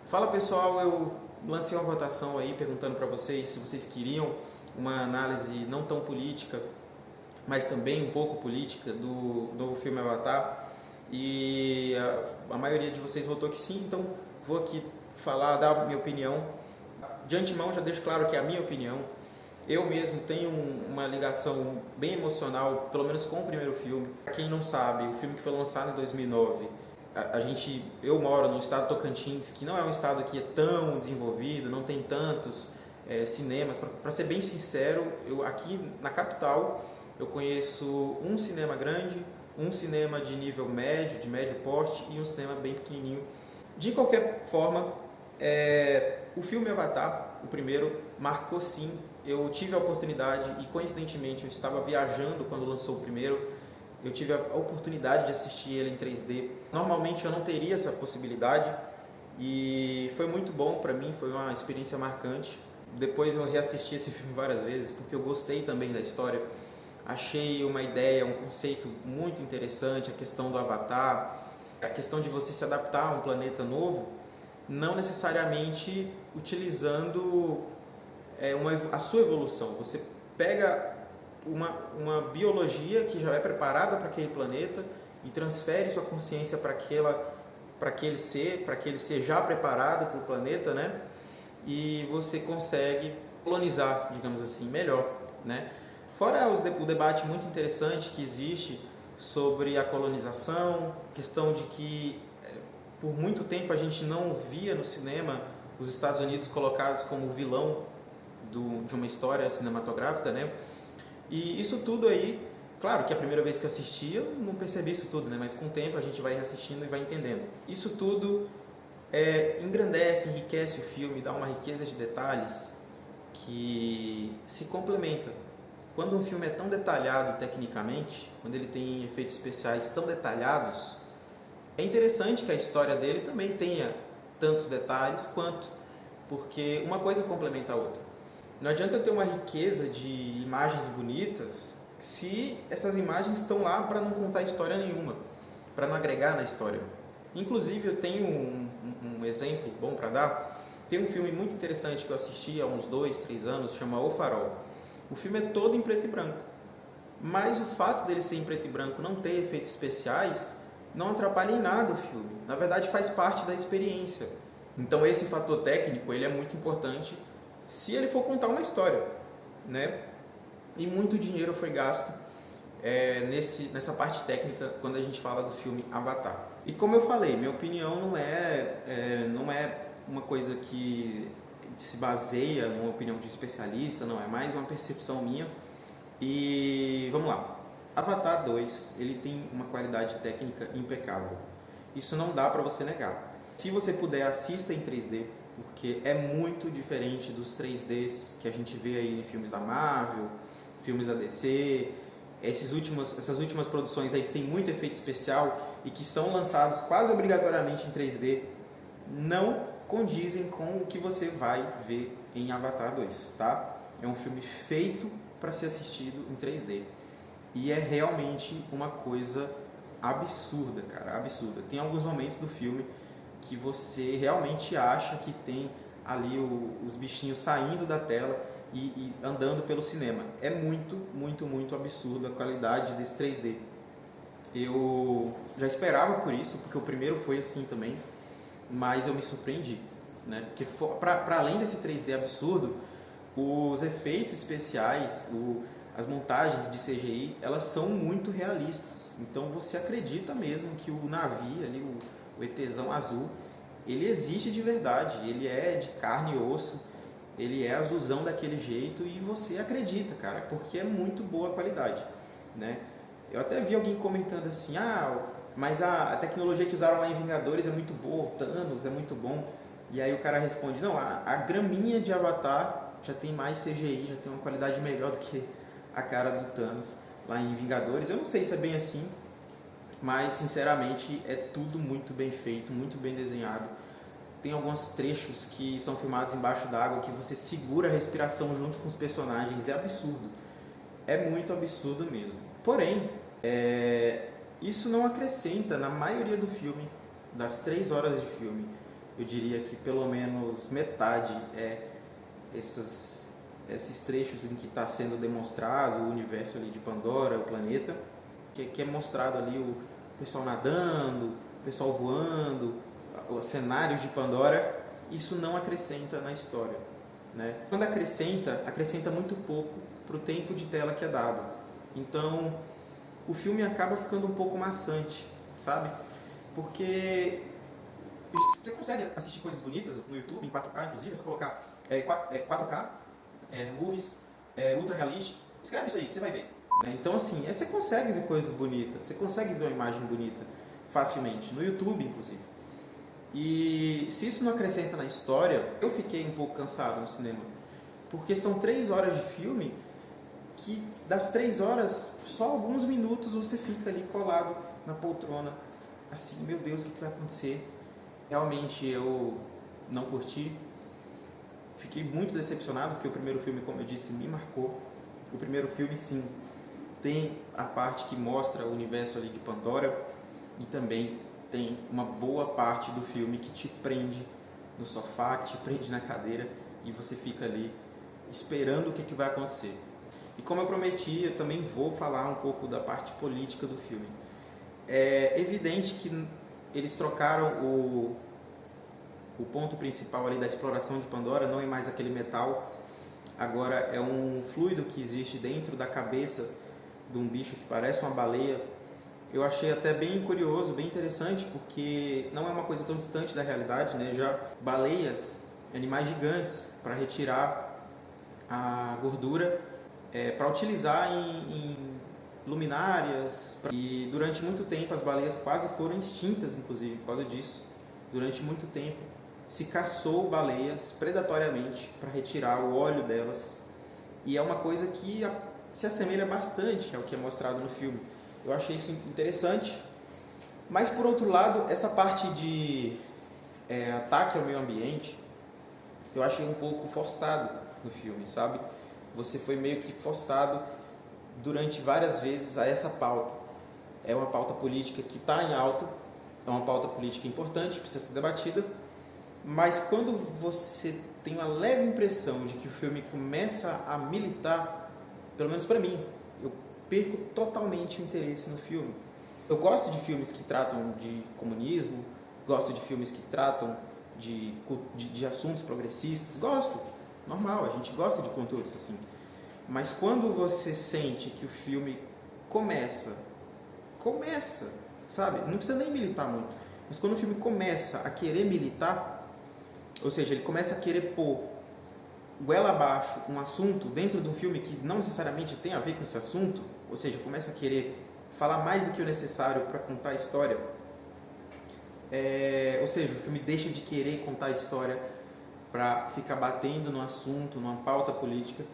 Fala pessoal, eu lancei uma votação aí perguntando para vocês se vocês queriam uma análise não tão política, mas também um pouco política do novo filme Avatar. E a maioria de vocês votou que sim, então vou aqui falar, dar a minha opinião. De antemão já deixo claro que é a minha opinião. Eu mesmo tenho uma ligação bem emocional, pelo menos com o primeiro filme. Para quem não sabe, o filme que foi lançado em 2009, eu moro no estado de Tocantins, que não é um estado que é tão desenvolvido, não tem tantos cinemas. Para ser bem sincero, eu aqui na capital eu conheço um cinema grande, um cinema de nível médio, de médio porte e um cinema bem pequenininho. De qualquer forma, o filme Avatar, o primeiro, marcou sim. Eu tive a oportunidade e coincidentemente eu estava viajando quando lançou o primeiro. Eu tive a oportunidade de assistir ele em 3D. Normalmente eu não teria essa possibilidade e foi muito bom para mim, foi uma experiência marcante. Depois eu reassisti esse filme várias vezes porque eu gostei também da história. Achei uma ideia, um conceito muito interessante, a questão do avatar, a questão de você se adaptar a um planeta novo, não necessariamente utilizando a sua evolução. Você pega uma biologia que já é preparada para aquele planeta e transfere sua consciência para aquele ser já preparado para o planeta, né? E você consegue colonizar, digamos assim, melhor, né? Fora o debate muito interessante que existe sobre a colonização, questão de que por muito tempo a gente não via no cinema os Estados Unidos colocados como vilão de uma história cinematográfica, né? E isso tudo aí, claro que a primeira vez que eu assisti eu não percebi isso tudo, né? Mas com o tempo a gente vai assistindo e vai entendendo. Isso tudo engrandece, enriquece o filme, dá uma riqueza de detalhes que se complementa. Quando um filme é tão detalhado tecnicamente, quando ele tem efeitos especiais tão detalhados, é interessante que a história dele também tenha tantos detalhes quanto, porque uma coisa complementa a outra. Não adianta eu ter uma riqueza de imagens bonitas se essas imagens estão lá para não contar história nenhuma, para não agregar na história. Inclusive, eu tenho um exemplo bom para dar. Tem um filme muito interessante que eu assisti há uns 2, 3 anos, chama O Farol. O filme é todo em preto e branco, mas o fato dele ser em preto e branco, não ter efeitos especiais, não atrapalha em nada o filme. Na verdade, faz parte da experiência. Então, esse fator técnico ele é muito importante se ele for contar uma história, né? E muito dinheiro foi gasto nessa parte técnica quando a gente fala do filme Avatar. E como eu falei, minha opinião não é uma coisa que se baseia numa opinião de especialista, não, é mais uma percepção minha. E vamos lá. Avatar 2, ele tem uma qualidade técnica impecável. Isso não dá para você negar. Se você puder, assista em 3D, porque é muito diferente dos 3Ds que a gente vê aí em filmes da Marvel, filmes da DC, essas últimas produções aí que tem muito efeito especial e que são lançados quase obrigatoriamente em 3D, não condizem com o que você vai ver em Avatar 2, tá? É um filme feito para ser assistido em 3D e é realmente uma coisa absurda, cara, absurda. Tem alguns momentos do filme que você realmente acha que tem ali os bichinhos saindo da tela e andando pelo cinema. É muito, muito, muito absurda a qualidade desse 3D. Eu já esperava por isso, porque o primeiro foi assim também, mas eu me surpreendi, né? Porque para além desse 3D absurdo, os efeitos especiais, as montagens de CGI, elas são muito realistas. Então você acredita mesmo que o navio ali, o ETzão azul, ele existe de verdade, ele é de carne e osso, ele é azulzão daquele jeito e você acredita, cara, porque é muito boa a qualidade, né? Eu até vi alguém comentando assim, mas a tecnologia que usaram lá em Vingadores é muito boa, Thanos é muito bom, e aí o cara responde, não, a graminha de Avatar já tem mais CGI, já tem uma qualidade melhor do que a cara do Thanos lá em Vingadores. Eu não sei se é bem assim, mas sinceramente é tudo muito bem feito, muito bem desenhado. Tem alguns trechos que são filmados embaixo d'água que você segura a respiração junto com os personagens. É absurdo, é muito absurdo mesmo. Porém, isso não acrescenta na maioria do filme, das 3 horas de filme, eu diria que pelo menos metade é esses trechos em que está sendo demonstrado o universo ali de Pandora, o planeta, que é mostrado ali o pessoal nadando, o pessoal voando, os cenários de Pandora. Isso não acrescenta na história, né? Quando acrescenta muito pouco para o tempo de tela que é dado. Então, o filme acaba ficando um pouco maçante, sabe? Porque você consegue assistir coisas bonitas no YouTube, em 4K, inclusive, se colocar 4K, movies, ultra realistic, escreve isso aí que você vai ver. Né? Então, assim, você consegue ver coisas bonitas, você consegue ver uma imagem bonita facilmente, no YouTube, inclusive. E se isso não acrescenta na história, eu fiquei um pouco cansado no cinema. Porque são 3 horas de filme que das 3 horas, só alguns minutos você fica ali colado na poltrona. Assim, meu Deus, o que vai acontecer? Realmente eu não curti. Fiquei muito decepcionado porque o primeiro filme, como eu disse, me marcou. O primeiro filme, sim, tem a parte que mostra o universo ali de Pandora e também tem uma boa parte do filme que te prende no sofá, que te prende na cadeira e você fica ali esperando o que vai acontecer. E como eu prometi, eu também vou falar um pouco da parte política do filme. É evidente que eles trocaram o ponto principal ali da exploração de Pandora, não é mais aquele metal, agora é um fluido que existe dentro da cabeça de um bicho que parece uma baleia. Eu achei até bem curioso, bem interessante, porque não é uma coisa tão distante da realidade, né? Já baleias, animais gigantes, para retirar a gordura, para utilizar em luminárias. E durante muito tempo as baleias quase foram extintas, inclusive, por causa disso. Durante muito tempo se caçou baleias predatoriamente para retirar o óleo delas. E é uma coisa que se assemelha bastante ao que é mostrado no filme. Eu achei isso interessante, mas por outro lado, essa parte de ataque ao meio ambiente, eu achei um pouco forçado no filme, sabe? Você foi meio que forçado durante várias vezes a essa pauta. É uma pauta política que está em alta, é uma pauta política importante, precisa ser debatida, mas quando você tem uma leve impressão de que o filme começa a militar, pelo menos para mim, eu perco totalmente o interesse no filme. Eu gosto de filmes que tratam de comunismo, gosto de filmes que tratam de assuntos progressistas, gosto, normal, a gente gosta de conteúdos assim. Mas quando você sente que o filme começa, sabe? Não precisa nem militar muito, mas quando o filme começa a querer militar, ou seja, ele começa a querer pôr goela abaixo um assunto dentro de um filme que não necessariamente tem a ver com esse assunto, ou seja, começa a querer falar mais do que o necessário para contar a história, ou seja, o filme deixa de querer contar a história para ficar batendo no assunto, numa pauta política,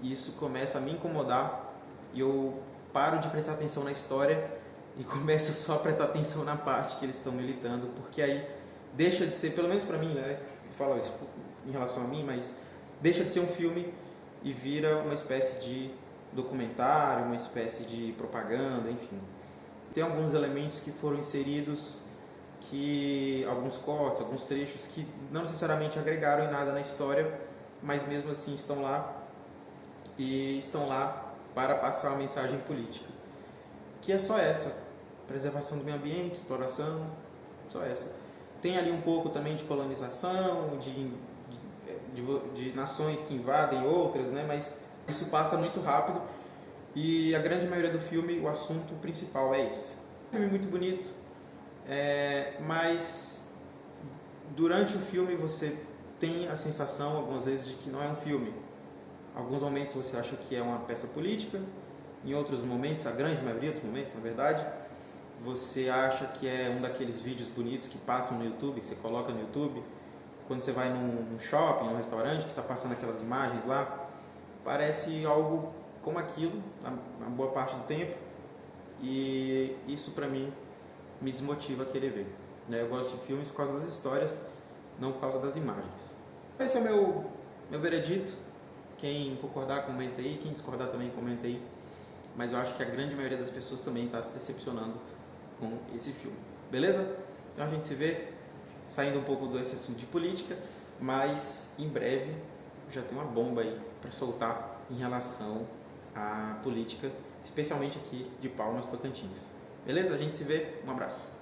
e isso começa a me incomodar e eu paro de prestar atenção na história e começo só a prestar atenção na parte que eles estão militando, porque aí deixa de ser, pelo menos para mim, né, eu falo isso em relação a mim, mas deixa de ser um filme e vira uma espécie de documentário, uma espécie de propaganda, enfim. Tem alguns elementos que foram inseridos, alguns cortes, alguns trechos que não necessariamente agregaram em nada na história, mas mesmo assim estão lá e estão lá para passar uma mensagem política, que é só essa: preservação do meio ambiente, exploração, só essa. Tem ali um pouco também de colonização, de nações que invadem outras, né? Mas isso passa muito rápido e a grande maioria do filme, o assunto principal é esse. Um filme muito bonito, mas durante o filme você tem a sensação algumas vezes de que não é um filme. Alguns momentos você acha que é uma peça política, em outros momentos, a grande maioria dos momentos, na verdade, você acha que é um daqueles vídeos bonitos que passam no YouTube, que você coloca no YouTube, quando você vai num shopping, num restaurante, que está passando aquelas imagens lá, parece algo como aquilo, na boa parte do tempo, e isso para mim me desmotiva a querer ver. Eu gosto de filmes por causa das histórias, não por causa das imagens. Esse é o meu veredito. Quem concordar, comenta aí. Quem discordar também, comenta aí. Mas eu acho que a grande maioria das pessoas também está se decepcionando com esse filme. Beleza? Então a gente se vê saindo um pouco desse assunto de política, mas em breve já tem uma bomba aí para soltar em relação à política, especialmente aqui de Palmas, Tocantins. Beleza? A gente se vê. Um abraço.